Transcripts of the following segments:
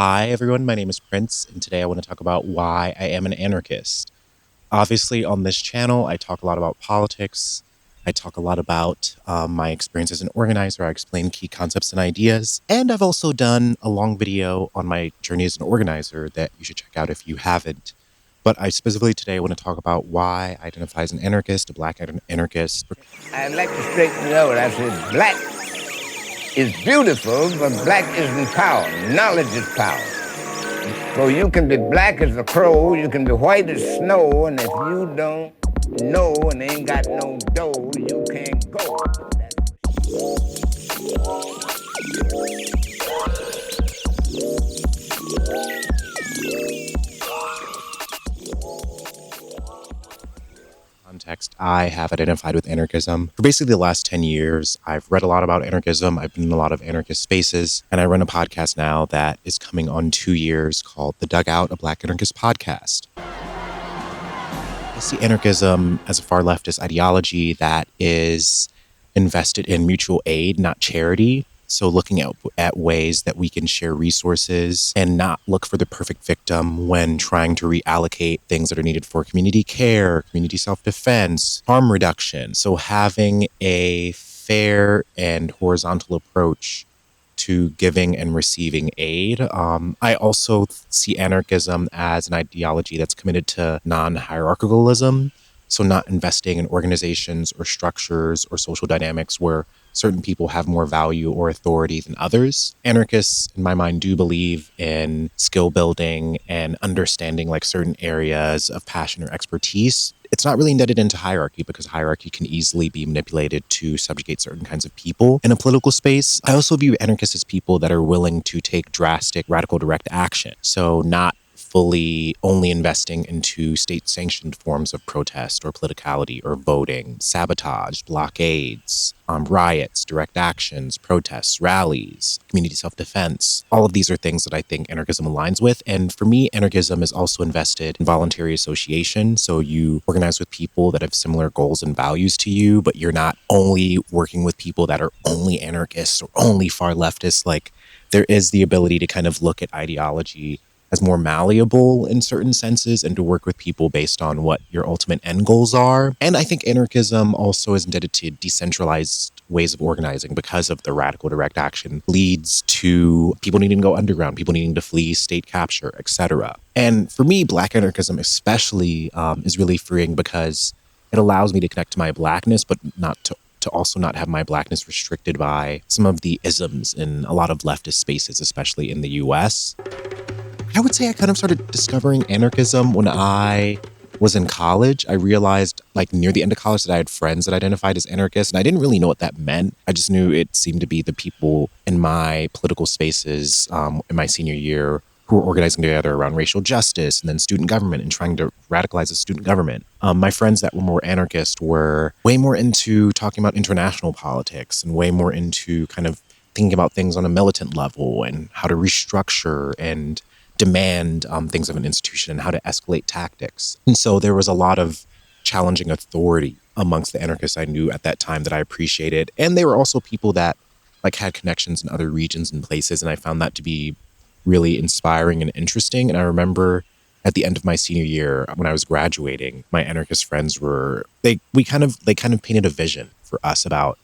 Hi, everyone. My name is Prince, and today I want to talk about why I am an anarchist. Obviously, on this channel, I talk a lot about politics. I talk a lot about my experience as an organizer. I explain key concepts and ideas. And I've also done a long video on my journey as an organizer that you should check out if you haven't. But I specifically today want to talk about why I identify as an anarchist, a black anarchist. I'd like to straighten it out. I said, black is beautiful, but black isn't power. Knowledge is power. So you can be black as a crow, you can be white as snow, and if you don't know and ain't got no dough, you can't go. Context, I have identified with anarchism for basically the last 10 years. I've read a lot about anarchism. I've been in a lot of anarchist spaces, and I run a podcast now that is coming on 2 years called The Dugout, a Black Anarchist podcast. I see anarchism as a far leftist ideology that is invested in mutual aid, not charity. So looking at ways that we can share resources and not look for the perfect victim when trying to reallocate things that are needed for community care, community self-defense, harm reduction. So having a fair and horizontal approach to giving and receiving aid. I also see anarchism as an ideology that's committed to non-hierarchicalism. So not investing in organizations or structures or social dynamics where certain people have more value or authority than others. Anarchists, in my mind, do believe in skill building and understanding like certain areas of passion or expertise. It's not really indebted into hierarchy because hierarchy can easily be manipulated to subjugate certain kinds of people in a political space. I also view anarchists as people that are willing to take drastic, radical, direct action. So not fully only investing into state-sanctioned forms of protest or politicality or voting, sabotage, blockades, riots, direct actions, protests, rallies, community self-defense. All of these are things that I think anarchism aligns with. And for me, anarchism is also invested in voluntary association. So you organize with people that have similar goals and values to you, but you're not only working with people that are only anarchists or only far leftists. Like there is the ability to kind of look at ideology as more malleable in certain senses and to work with people based on what your ultimate end goals are. And I think anarchism also is indebted to decentralized ways of organizing because of the radical direct action leads to people needing to go underground, people needing to flee state capture, etc. And for me, black anarchism especially is really freeing because it allows me to connect to my blackness, but not to also not have my blackness restricted by some of the isms in a lot of leftist spaces, especially in the US. I would say I kind of started discovering anarchism when I was in college. I realized like near the end of college that I had friends that identified as anarchists, and I didn't really know what that meant. I just knew it seemed to be the people in my political spaces in my senior year who were organizing together around racial justice and then student government and trying to radicalize the student government. My friends that were more anarchist were way more into talking about international politics and way more into kind of thinking about things on a militant level and how to restructure and demand things of an institution and how to escalate tactics. And so there was a lot of challenging authority amongst the anarchists I knew at that time that I appreciated. And they were also people that like had connections in other regions and places. And I found that to be really inspiring and interesting. And I remember at the end of my senior year, when I was graduating, my anarchist friends were, they kind of painted a vision for us about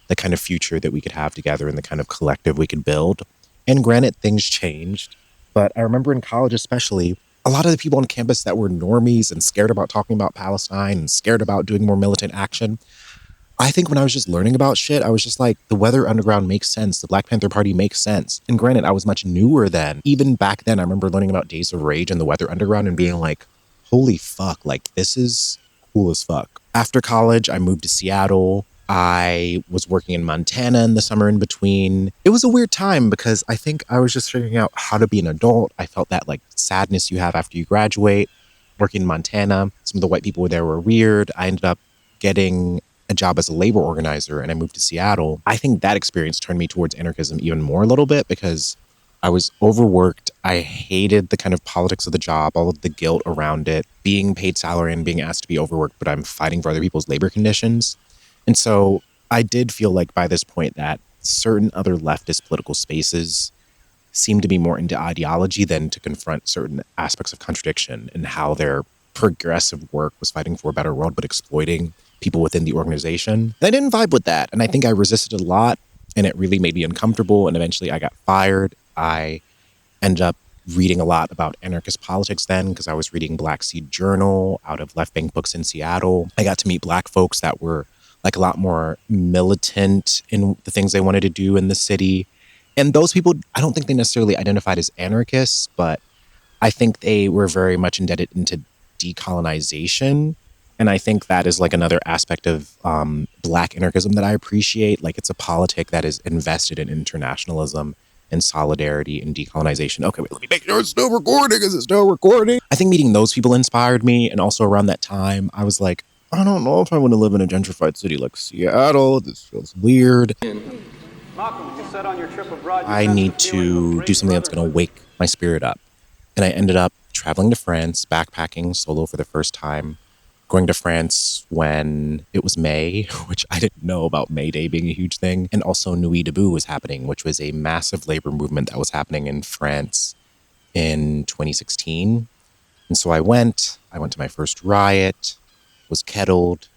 the kind of future that we could have together and the kind of collective we could build. And granted, things changed. But I remember in college especially, a lot of the people on campus that were normies and scared about talking about Palestine and scared about doing more militant action, I think when I was just learning about shit, I was just like, the Weather Underground makes sense. The Black Panther Party makes sense. And granted, I was much newer then. Even back then, I remember learning about Days of Rage and the Weather Underground and being like, holy fuck, like this is cool as fuck. After college, I moved to Seattle. I was working in Montana in the summer in between. It was a weird time because I think I was just figuring out how to be an adult. I felt that like sadness you have after you graduate. Working in Montana, some of the white people there were weird. I ended up getting a job as a labor organizer and I moved to Seattle. I think that experience turned me towards anarchism even more a little bit because I was overworked. I hated the kind of politics of the job, all of the guilt around it, being paid salary and being asked to be overworked, but I'm fighting for other people's labor conditions. And so I did feel like by this point that certain other leftist political spaces seem to be more into ideology than to confront certain aspects of contradiction and how their progressive work was fighting for a better world, but exploiting people within the organization. And I didn't vibe with that. And I think I resisted a lot, and it really made me uncomfortable. And eventually I got fired. I ended up reading a lot about anarchist politics then, because I was reading Black Seed Journal out of Left Bank Books in Seattle. I got to meet Black folks that were like a lot more militant in the things they wanted to do in the city. And those people, I don't think they necessarily identified as anarchists, but I think they were very much indebted into decolonization. And I think that is like another aspect of Black anarchism that I appreciate. Like, it's a politic that is invested in internationalism and solidarity and decolonization. Okay, wait, let me make sure it's still recording. Is it still recording? I think meeting those people inspired me. And also around that time, I was like, I don't know if I want to live in a gentrified city like Seattle. This feels weird. I need to do something that's going to wake my spirit up. And I ended up traveling to France, backpacking solo for the first time, going to France when it was May, which I didn't know about May Day being a huge thing. And also Nuit Debout was happening, which was a massive labor movement that was happening in France in 2016. And so I went to my first riot, was kettled,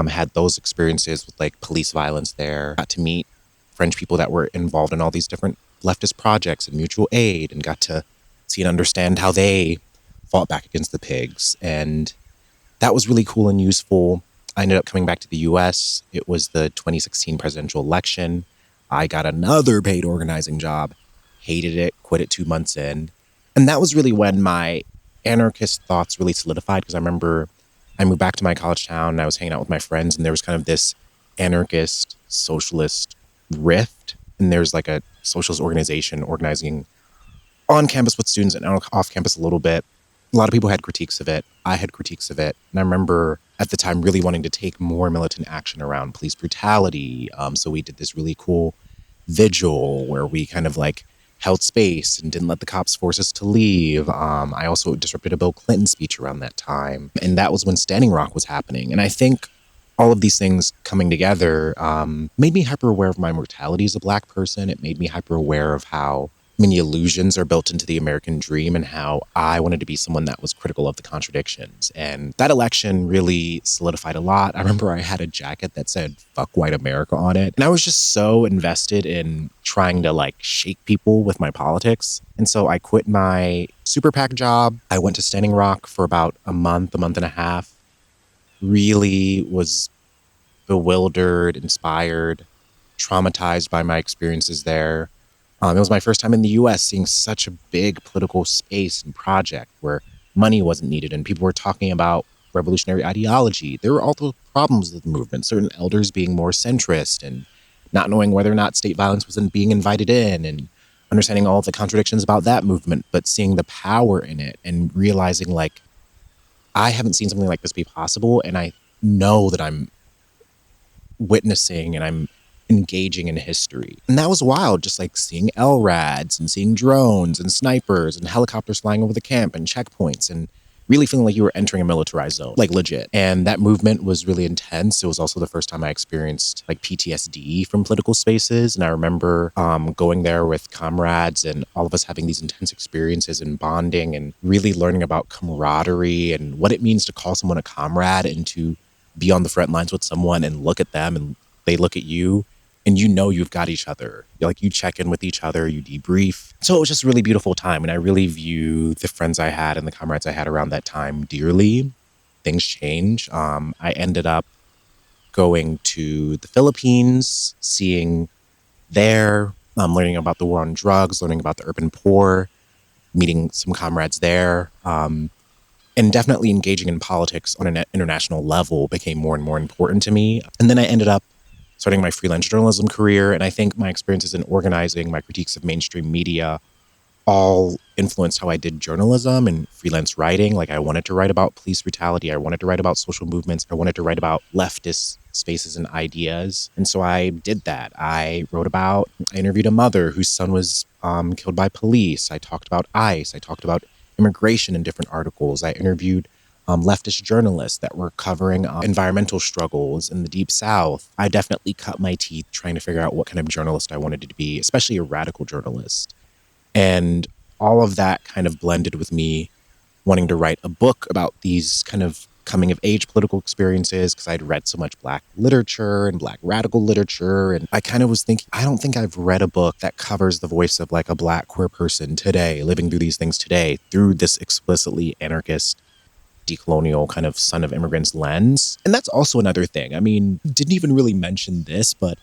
had those experiences with like police violence there, got to meet French people that were involved in all these different leftist projects and mutual aid, and got to see and understand how they fought back against the pigs. And that was really cool and useful. I ended up coming back to the US. It was the 2016 presidential election. I got another paid organizing job, hated it, quit it 2 months in. And that was really when my anarchist thoughts really solidified, because I remember I moved back to my college town and I was hanging out with my friends, and there was kind of this anarchist socialist rift. And there's like a socialist organization organizing on campus with students and off campus a little bit. A lot of people had critiques of it. I had critiques of it. And I remember at the time really wanting to take more militant action around police brutality. So we did this really cool vigil where we kind of like held space and didn't let the cops force us to leave. I also disrupted a Bill Clinton speech around that time. And that was when Standing Rock was happening. And I think all of these things coming together made me hyper aware of my mortality as a Black person. It made me hyper aware of how many illusions are built into the American dream, and how I wanted to be someone that was critical of the contradictions. And that election really solidified a lot. I remember I had a jacket that said "Fuck White America" on it. And I was just so invested in trying to like shake people with my politics. And so I quit my super PAC job. I went to Standing Rock for about a month and a half. Really was bewildered, inspired, traumatized by my experiences there. It was my first time in the US seeing such a big political space and project where money wasn't needed and people were talking about revolutionary ideology. There were also problems with the movement, certain elders being more centrist and not knowing whether or not state violence was being invited in, and understanding all of the contradictions about that movement, but seeing the power in it and realizing like, I haven't seen something like this be possible, and I know that I'm witnessing and I'm engaging in history. And that was wild, just like seeing LRADs and seeing drones and snipers and helicopters flying over the camp and checkpoints, and really feeling like you were entering a militarized zone, like legit. And that movement was really intense. It was also the first time I experienced like PTSD from political spaces. And I remember going there with comrades and all of us having these intense experiences and bonding and really learning about camaraderie and what it means to call someone a comrade and to be on the front lines with someone and look at them and they look at you. And you know you've got each other. Like, you check in with each other, you debrief. So it was just a really beautiful time. And I really view the friends I had and the comrades I had around that time dearly. Things change. I ended up going to the Philippines, seeing there, learning about the war on drugs, learning about the urban poor, meeting some comrades there. And definitely engaging in politics on an international level became more and more important to me. And then I ended up starting my freelance journalism career. And I think my experiences in organizing, my critiques of mainstream media, all influenced how I did journalism and freelance writing. Like, I wanted to write about police brutality. I wanted to write about social movements. I wanted to write about leftist spaces and ideas. And so I did that. I interviewed a mother whose son was killed by police. I talked about ICE. I talked about immigration in different articles. I interviewed leftist journalists that were covering environmental struggles in the Deep South. I definitely cut my teeth trying to figure out what kind of journalist I wanted to be, especially a radical journalist. And all of that kind of blended with me wanting to write a book about these kind of coming of age political experiences because I'd read so much Black literature and Black radical literature. And I kind of was thinking, I don't think I've read a book that covers the voice of like a Black queer person today, living through these things today, through this explicitly anarchist, decolonial kind of son of immigrants lens. And that's also another thing. I mean, didn't even really mention this, but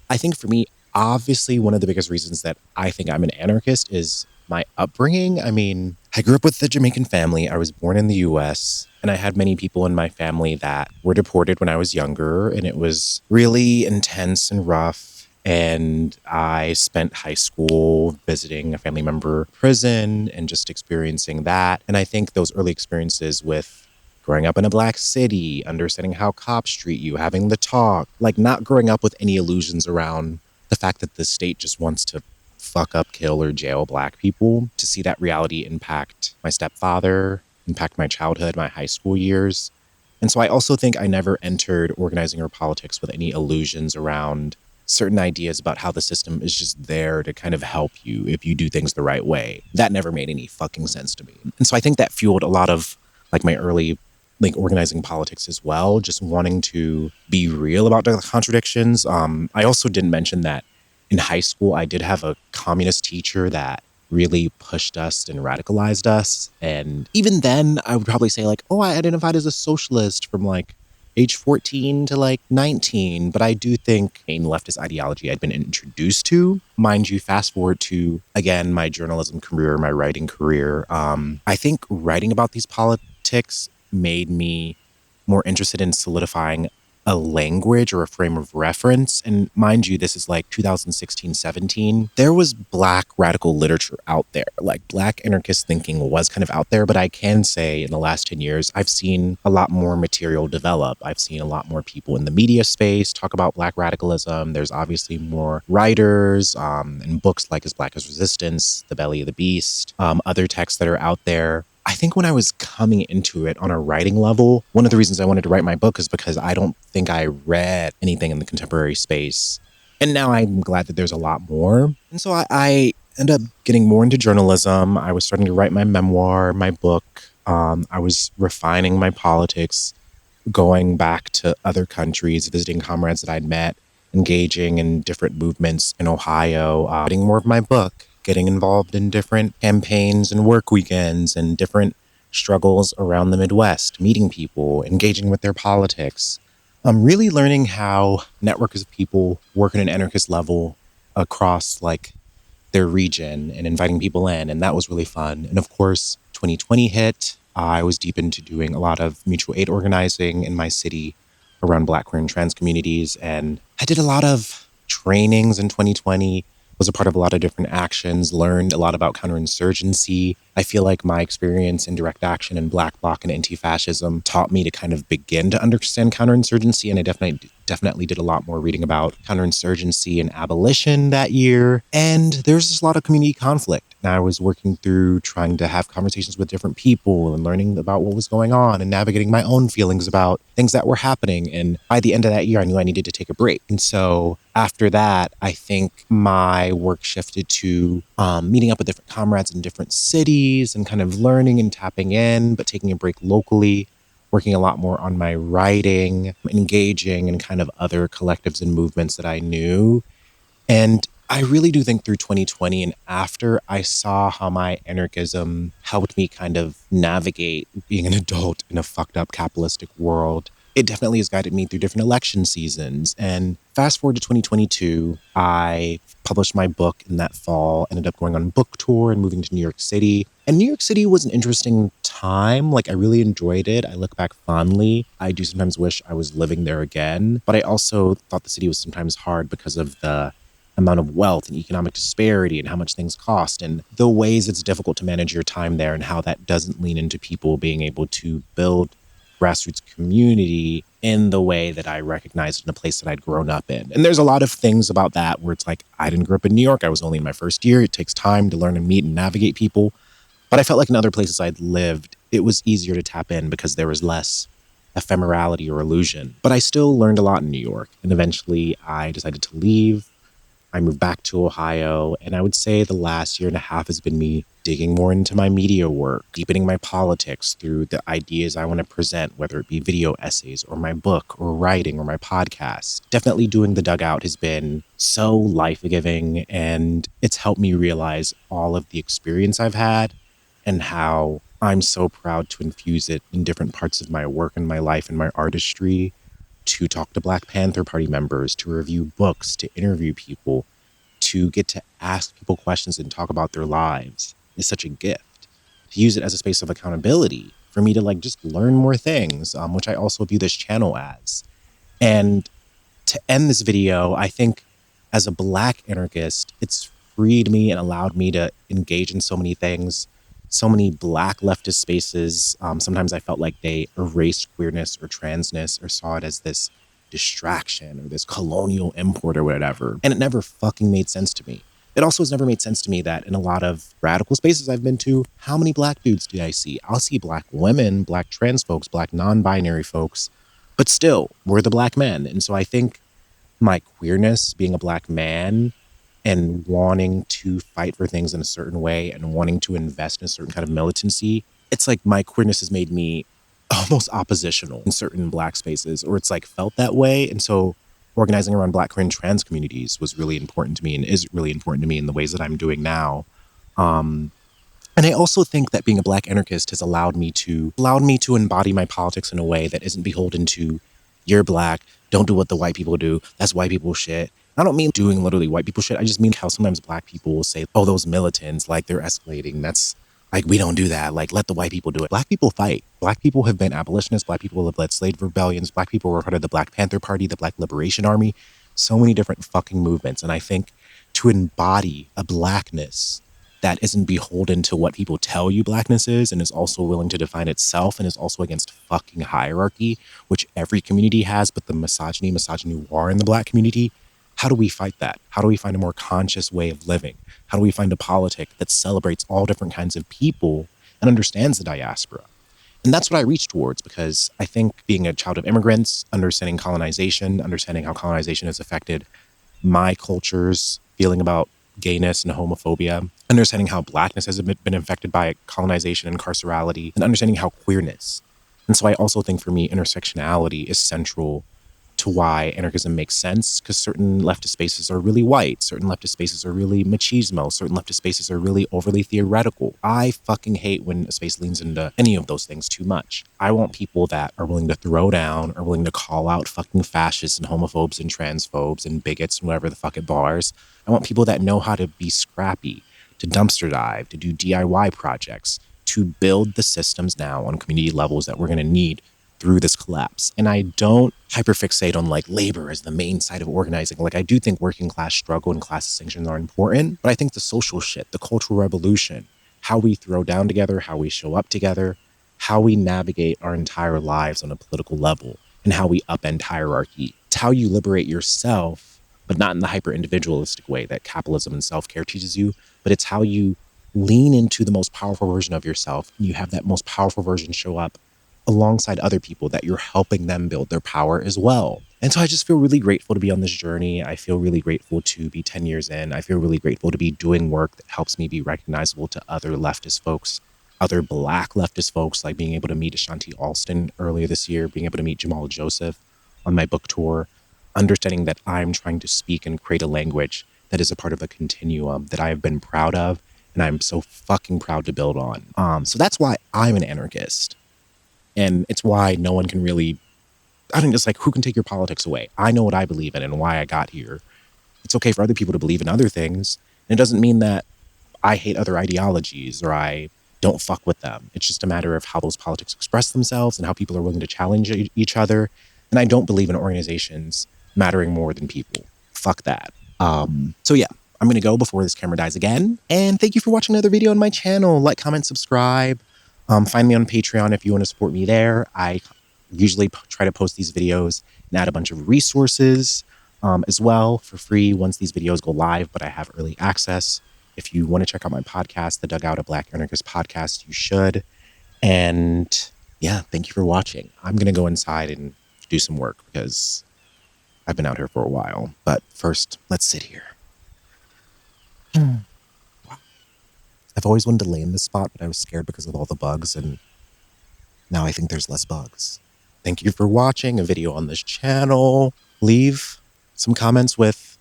I think for me, obviously, one of the biggest reasons that I think I'm an anarchist is my upbringing. I mean, I grew up with a Jamaican family. I was born in the US, and I had many people in my family that were deported when I was younger, and it was really intense and rough. And I spent high school visiting a family member prison and just experiencing that. And I think those early experiences with growing up in a Black city, understanding how cops treat you, having the talk, like not growing up with any illusions around the fact that the state just wants to fuck up, kill, or jail Black people, to see that reality impact my stepfather, impact my childhood, my high school years. And so I also think I never entered organizing or politics with any illusions around certain ideas about how the system is just there to kind of help you if you do things the right way. That never made any fucking sense to me. And so I think that fueled a lot of like my early like organizing politics as well, just wanting to be real about the contradictions. I also didn't mention that in high school, I did have a communist teacher that really pushed us and radicalized us. And even then, I would probably say like, oh, I identified as a socialist from like age 14 to like 19. But I do think main leftist ideology I'd been introduced to. Mind you, fast forward to, again, my journalism career, my writing career. I think writing about these politics made me more interested in solidifying a language or a frame of reference. And mind you, this is like 2016, 17. There was Black radical literature out there. Like Black anarchist thinking was kind of out there, but I can say in the last 10 years, I've seen a lot more material develop. I've seen a lot more people in the media space talk about Black radicalism. There's obviously more writers and books like As Black as Resistance, The Belly of the Beast, other texts that are out there. I think when I was coming into it on a writing level, one of the reasons I wanted to write my book is because I don't think I read anything in the contemporary space. And now I'm glad that there's a lot more. And so I ended up getting more into journalism. I was starting to write my memoir, my book. I was refining my politics, going back to other countries, visiting comrades that I'd met, engaging in different movements in Ohio, writing more of my book, getting involved in different campaigns and work weekends and different struggles around the Midwest, meeting people, engaging with their politics. I'm really learning how networks of people work at an anarchist level across like their region and inviting people in. And that was really fun. And of course, 2020 hit. I was deep into doing a lot of mutual aid organizing in my city around Black, queer, and trans communities. And I did a lot of trainings in 2020, was a part of a lot of different actions, learned a lot about counterinsurgency. I feel like my experience in direct action and Black Bloc and anti-fascism taught me to kind of begin to understand counterinsurgency, and I definitely did a lot more reading about counterinsurgency and abolition that year. And there's just a lot of community conflict. And I was working through trying to have conversations with different people and learning about what was going on and navigating my own feelings about things that were happening. And by the end of that year, I knew I needed to take a break. And so after that, I think my work shifted to meeting up with different comrades in different cities and kind of learning and tapping in, but taking a break locally, working a lot more on my writing, engaging in kind of other collectives and movements that I knew. And I really do think through 2020 and after, I saw how my anarchism helped me kind of navigate being an adult in a fucked up capitalistic world. It definitely has guided me through different election seasons. And fast forward to 2022, I published my book in that fall, ended up going on book tour and moving to New York City. And New York City was an interesting time. Like, I really enjoyed it. I look back fondly. I do sometimes wish I was living there again. But I also thought the city was sometimes hard because of the amount of wealth and economic disparity and how much things cost and the ways it's difficult to manage your time there and how that doesn't lean into people being able to build grassroots community in the way that I recognized in a place that I'd grown up in. And there's a lot of things about that where it's like, I didn't grow up in New York. I was only in my first year. It takes time to learn and meet and navigate people. But I felt like in other places I'd lived, it was easier to tap in because there was less ephemerality or illusion. But I still learned a lot in New York. And eventually I decided to leave. I moved back to Ohio, and I would say the last year and a half has been me digging more into my media work, deepening my politics through the ideas I want to present, whether it be video essays or my book or writing or my podcast. Definitely doing the dugout has been so life-giving, and it's helped me realize all of the experience I've had and how I'm so proud to infuse it in different parts of my work and my life and my artistry, to talk to Black Panther Party members, to review books, to interview people, to get to ask people questions and talk about their lives is such a gift. To use it as a space of accountability for me to like just learn more things, which I also view this channel as. And to end this video, I think as a Black anarchist, it's freed me and allowed me to engage in so many things, so many Black leftist spaces. Sometimes I felt like they erased queerness or transness or saw it as this distraction or this colonial import or whatever. And it never fucking made sense to me. It also has never made sense to me that in a lot of radical spaces I've been to, how many Black dudes do I see? I'll see Black women, Black trans folks, Black non-binary folks, but still, we're the Black men. And so I think my queerness, being a Black man and wanting to fight for things in a certain way and wanting to invest in a certain kind of militancy, it's like my queerness has made me almost oppositional in certain Black spaces, or it's like felt that way. And so organizing around Black, queer, and trans communities was really important to me and is really important to me in the ways that I'm doing now. And I also think that being a Black anarchist has allowed me to embody my politics in a way that isn't beholden to, you're Black, don't do what the white people do, that's white people shit. I don't mean doing literally white people shit. I just mean how sometimes Black people will say, oh, those militants, like they're escalating. That's like, we don't do that. Like, let the white people do it. Black people fight. Black people have been abolitionists. Black people have led slave rebellions. Black people were part of the Black Panther Party, the Black Liberation Army, so many different fucking movements. And I think to embody a Blackness that isn't beholden to what people tell you Blackness is, and is also willing to define itself, and is also against fucking hierarchy, which every community has, but the misogyny noir in the Black community. How do we fight that? How do we find a more conscious way of living? How do we find a politic that celebrates all different kinds of people and understands the diaspora? And that's what I reach towards, because I think being a child of immigrants, understanding colonization, understanding how colonization has affected my culture's feeling about gayness and homophobia, understanding how Blackness has been affected by colonization and carcerality, and understanding how queerness. And so I also think for me, intersectionality is central to why anarchism makes sense, because certain leftist spaces are really white, certain leftist spaces are really machismo, certain leftist spaces are really overly theoretical. I fucking hate when a space leans into any of those things too much. I want people that are willing to throw down, are willing to call out fucking fascists and homophobes and transphobes and bigots and whatever the fuck it bars. I want people that know how to be scrappy, to dumpster dive, to do DIY projects, to build the systems now on community levels that we're going to need through this collapse. And I don't hyperfixate on like labor as the main side of organizing. Like, I do think working class struggle and class distinctions are important, but I think the social shit, the cultural revolution, how we throw down together, how we show up together, how we navigate our entire lives on a political level, and how we upend hierarchy. It's how you liberate yourself, but not in the hyper individualistic way that capitalism and self-care teaches you, but it's how you lean into the most powerful version of yourself, and you have that most powerful version show up alongside other people, that you're helping them build their power as well. And so I just feel really grateful to be on this journey. I feel really grateful to be 10 years in. I feel really grateful to be doing work that helps me be recognizable to other leftist folks, other Black leftist folks, like being able to meet Ashanti Alston earlier this year, being able to meet Jamal Joseph on my book tour, understanding that I'm trying to speak and create a language that is a part of a continuum that I have been proud of, and I'm so fucking proud to build on. So that's why I'm an anarchist. And it's why no one can really, I think it's like, who can take your politics away? I know what I believe in and why I got here. It's okay for other people to believe in other things. And it doesn't mean that I hate other ideologies or I don't fuck with them. It's just a matter of how those politics express themselves and how people are willing to challenge each other. And I don't believe in organizations mattering more than people. Fuck that. So yeah, I'm going to go before this camera dies again. And thank you for watching another video on my channel. Like, comment, subscribe. Find me on Patreon if you want to support me there. I usually try to post these videos and add a bunch of resources as well for free once these videos go live, but I have early access. If you want to check out my podcast, the Dugout, a Black Anarchist podcast, you should. And yeah, thank you for watching. I'm going to go inside and do some work because I've been out here for a while. But first, let's sit here. I've always wanted to lay in this spot, but I was scared because of all the bugs, and now I think there's less bugs. Thank you for watching a video on this channel. Leave some comments with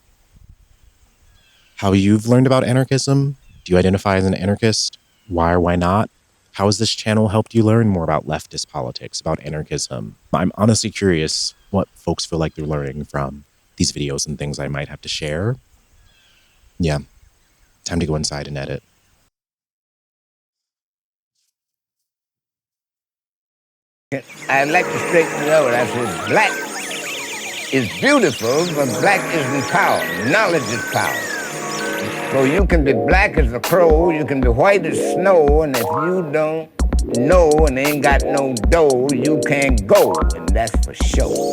how you've learned about anarchism. Do you identify as an anarchist? Why or why not? How has this channel helped you learn more about leftist politics, about anarchism? I'm honestly curious what folks feel like they're learning from these videos and things I might have to share. Yeah, time to go inside and edit. I'd like to straighten it out. I said, black is beautiful, but black isn't power. Knowledge is power. So you can be black as a crow, you can be white as snow, and if you don't know and ain't got no dough, you can't go, and that's for sure.